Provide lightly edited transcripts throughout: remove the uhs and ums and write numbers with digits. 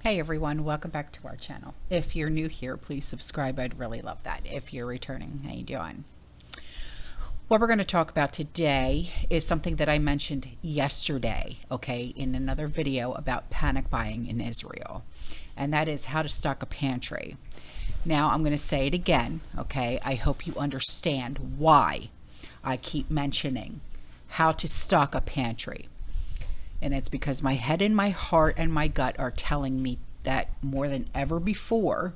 Hey everyone, welcome back to our channel. If you're new here, please subscribe. I'd really love that. If you're returning, how you doing? What we're going to talk about today is something that I mentioned yesterday, okay, in another video about panic buying in Israel, and that is how to stock a pantry. Now I'm going to say it again, okay? I hope you understand why I keep mentioning how to stock a pantry. And it's because my head and my heart and my gut are telling me that more than ever before,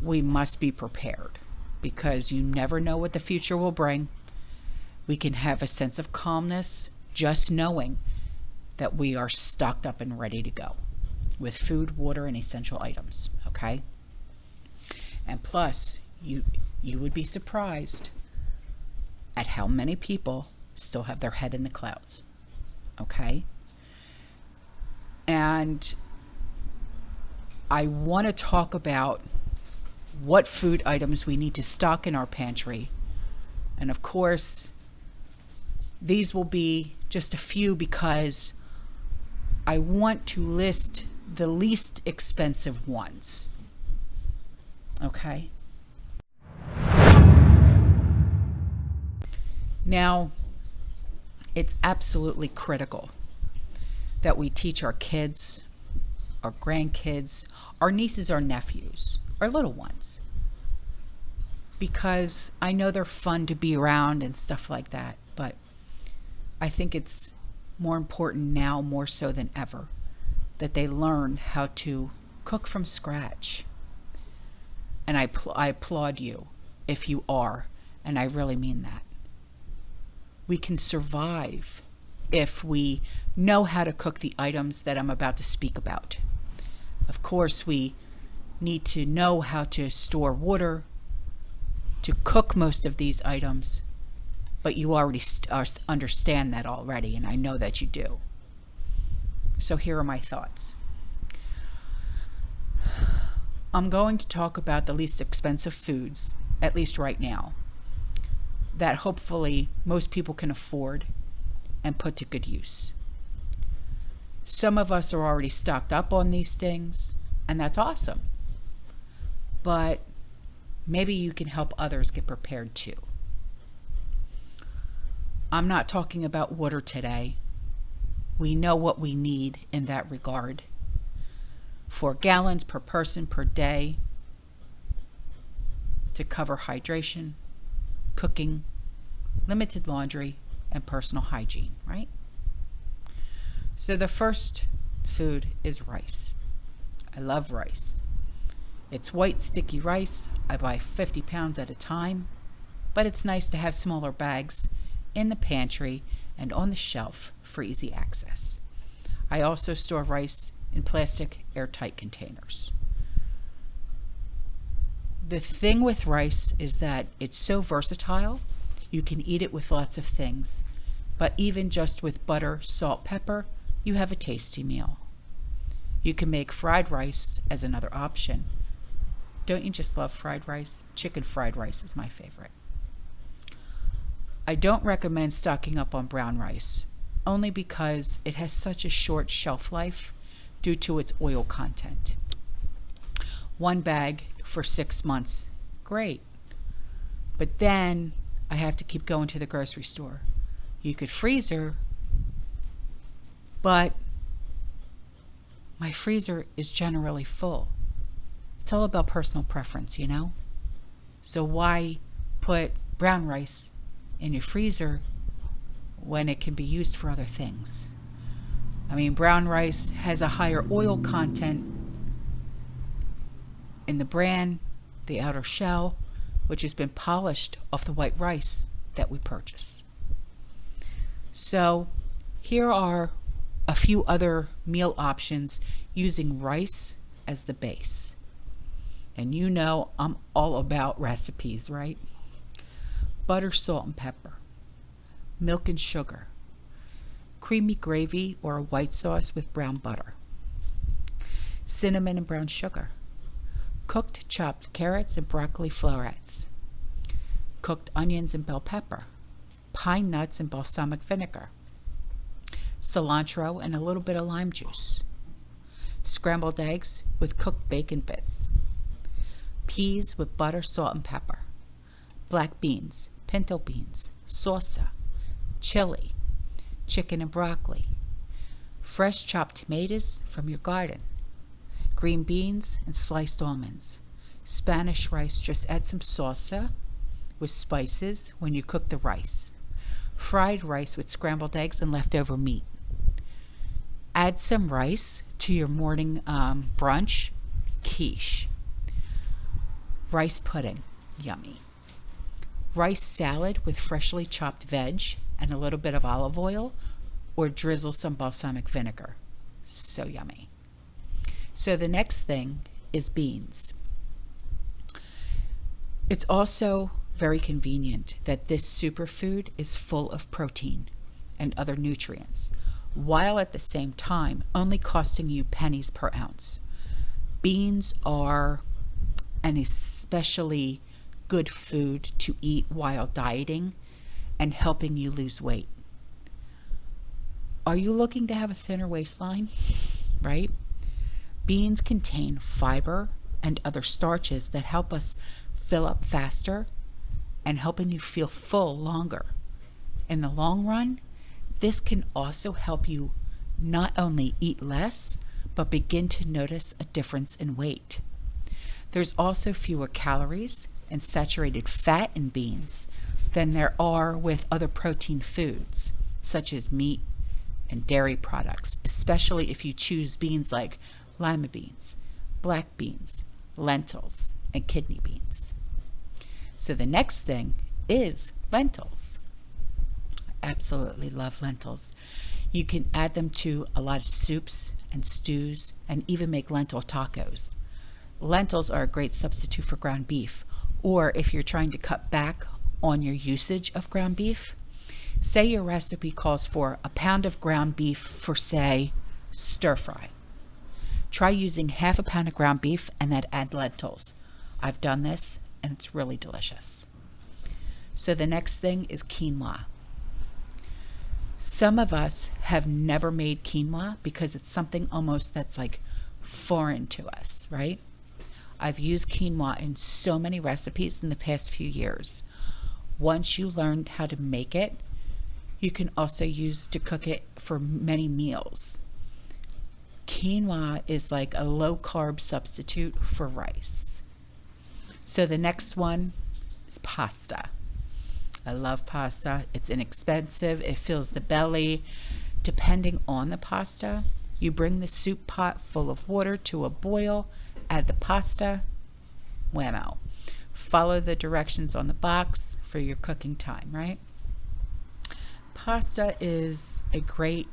we must be prepared, because you never know what the future will bring. We can have a sense of calmness just knowing that we are stocked up and ready to go with food, water, and essential items, okay? And plus, you would be surprised at how many people still have their head in the clouds. Okay, and I want to talk about what food items we need to stock in our pantry. And of course, these will be just a few because I want to list the least expensive ones. Okay. Now, it's absolutely critical that we teach our kids, our grandkids, our nieces, our nephews, our little ones, because I know they're fun to be around and stuff like that, but I think it's more important now, more so than ever, that they learn how to cook from scratch. And I applaud you if you are, and I really mean that. We can survive if we know how to cook the items that I'm about to speak about. Of course, we need to know how to store water to cook most of these items, but you already understand that already, and I know that you do. So here are my thoughts. I'm going to talk about the least expensive foods, at least right now, that hopefully most people can afford and put to good use. Some of us are already stocked up on these things, and that's awesome. But maybe you can help others get prepared too. I'm not talking about water today. We know what we need in that regard. 4 gallons per person per day to cover hydration, cooking, limited laundry, and personal hygiene, right? So the first food is rice. I love rice. It's white sticky rice. I buy 50 pounds at a time, but it's nice to have smaller bags in the pantry and on the shelf for easy access. I also store rice in plastic airtight containers. The thing with rice is that it's so versatile. You can eat it with lots of things, but even just with butter, salt, pepper, you have a tasty meal. You can make fried rice as another option. Don't you just love fried rice? Chicken fried rice is my favorite. I don't recommend stocking up on brown rice, only because it has such a short shelf life due to its oil content. 1 bag for 6 months, great. But then I have to keep going to the grocery store. You could freezer, but my freezer is generally full. It's all about personal preference, you know? So why put brown rice in your freezer when it can be used for other things? I mean, brown rice has a higher oil content in the bran, the outer shell, which has been polished off the white rice that we purchase. So here are a few other meal options using rice as the base. And you know I'm all about recipes, right? Butter, salt, and pepper, milk and sugar, creamy gravy or a white sauce with brown butter, cinnamon and brown sugar, cooked chopped carrots and broccoli florets, cooked onions and bell pepper, pine nuts and balsamic vinegar, cilantro and a little bit of lime juice, scrambled eggs with cooked bacon bits, peas with butter, salt, and pepper, black beans, pinto beans, salsa, chili, chicken and broccoli, fresh chopped tomatoes from your garden, green beans and sliced almonds, Spanish rice. Just add some salsa with spices when you cook the rice, fried rice with scrambled eggs and leftover meat. Add some rice to your morning brunch, quiche. Rice pudding, yummy. Rice salad with freshly chopped veg and a little bit of olive oil, or drizzle some balsamic vinegar. So yummy. So the next thing is beans. It's also very convenient that this superfood is full of protein and other nutrients, while at the same time only costing you pennies per ounce. Beans are an especially good food to eat while dieting and helping you lose weight. Are you looking to have a thinner waistline? Right? Beans contain fiber and other starches that help us fill up faster and helping you feel full longer. In the long run, this can also help you not only eat less, but begin to notice a difference in weight. There's also fewer calories and saturated fat in beans than there are with other protein foods, such as meat and dairy products, especially if you choose beans like lima beans, black beans, lentils, and kidney beans. So the next thing is lentils. I absolutely love lentils. You can add them to a lot of soups and stews and even make lentil tacos. Lentils are a great substitute for ground beef, or if you're trying to cut back on your usage of ground beef, say your recipe calls for a pound of ground beef for, say, stir fry. Try using half a pound of ground beef and then add lentils. I've done this and it's really delicious. So the next thing is quinoa. Some of us have never made quinoa because it's something almost that's like foreign to us, right? I've used quinoa in so many recipes in the past few years. Once you learn how to make it, you can also use to cook it for many meals. Quinoa is like a low-carb substitute for rice. So the next one is pasta. I love pasta. It's inexpensive. It fills the belly. Depending on the pasta, you bring the soup pot full of water to a boil, add the pasta, whammo. Follow the directions on the box for your cooking time, right? Pasta is a great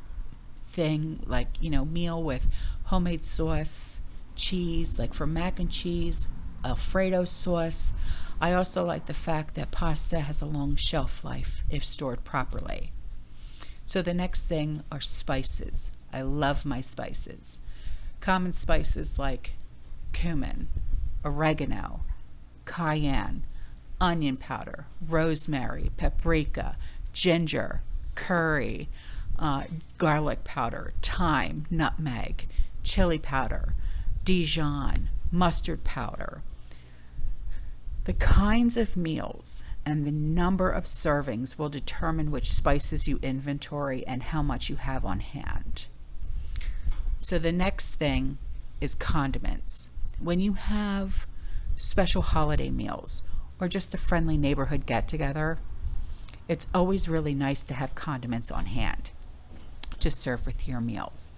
thing, like, meal with homemade sauce, cheese, like for mac and cheese, Alfredo sauce. I also like the fact that pasta has a long shelf life if stored properly. So the next thing are spices. I love my spices. Common spices like cumin, oregano, cayenne, onion powder, rosemary, paprika, ginger, curry, garlic powder, thyme, nutmeg, chili powder, Dijon, mustard powder. The kinds of meals and the number of servings will determine which spices you inventory and how much you have on hand. So the next thing is condiments. When you have special holiday meals or just a friendly neighborhood get-together, it's always really nice to have condiments on hand to serve with your meals.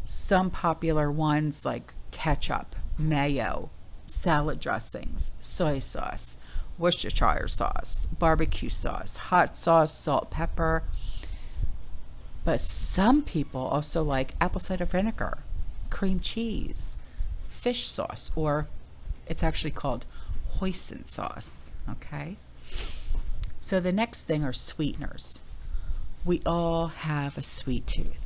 Some popular ones like ketchup, mayo, salad dressings, soy sauce, Worcestershire sauce, barbecue sauce, hot sauce, salt, pepper. But some people also like apple cider vinegar, cream cheese, fish sauce, or it's actually called hoisin sauce, okay? So the next thing are sweeteners. We all have a sweet tooth.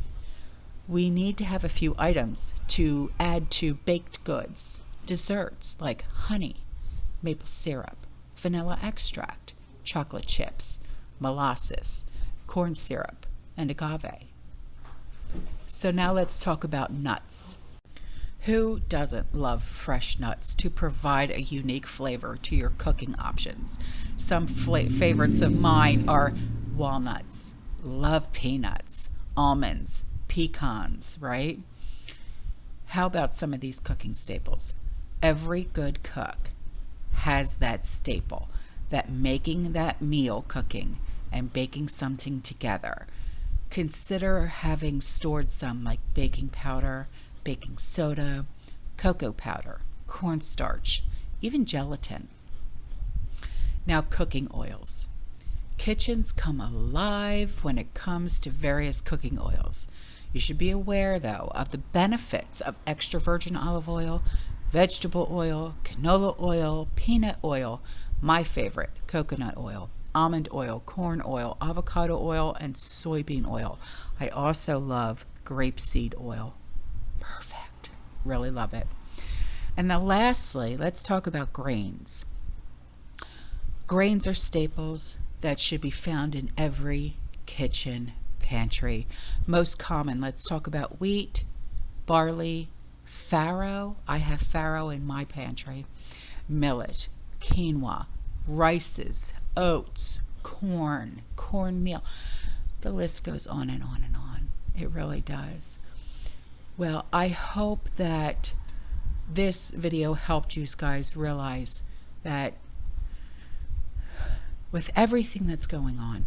We need to have a few items to add to baked goods, desserts like honey, maple syrup, vanilla extract, chocolate chips, molasses, corn syrup, and agave. So now let's talk about nuts. Who doesn't love fresh nuts to provide a unique flavor to your cooking options? Some favorites of mine are walnuts, love peanuts, almonds, pecans, right? How about some of these cooking staples? Every good cook has that staple, that making that meal cooking and baking something together. Consider having stored some like baking powder, baking soda, cocoa powder, cornstarch, even gelatin. Now, cooking oils. Kitchens come alive when it comes to various cooking oils. You should be aware, though, of the benefits of extra virgin olive oil, vegetable oil, canola oil, peanut oil, my favorite, coconut oil, almond oil, corn oil, avocado oil, and soybean oil. I also love grapeseed oil. Perfect. Really love it. And then lastly, let's talk about grains. Grains are staples that should be found in every kitchen pantry. Most common, let's talk about wheat, barley, farro. I have farro in my pantry. Millet, quinoa, rices, oats, corn, cornmeal. The list goes on and on and on. It really does. Well, I hope that this video helped you guys realize that with everything that's going on,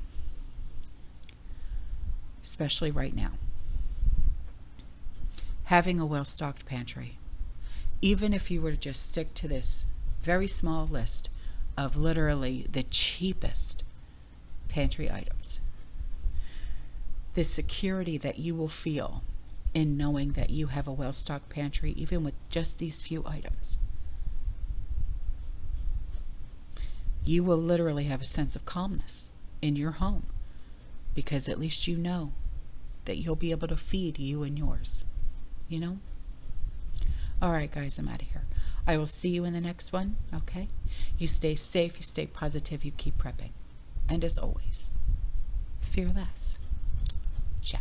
especially right now, having a well-stocked pantry, even if you were to just stick to this very small list of literally the cheapest pantry items, the security that you will feel in knowing that you have a well-stocked pantry, even with just these few items, you will literally have a sense of calmness in your home, because at least you know that you'll be able to feed you and yours, you know? All right, guys, I'm out of here. I will see you in the next one, okay? You stay safe, you stay positive, you keep prepping. And as always, fear less. Ciao.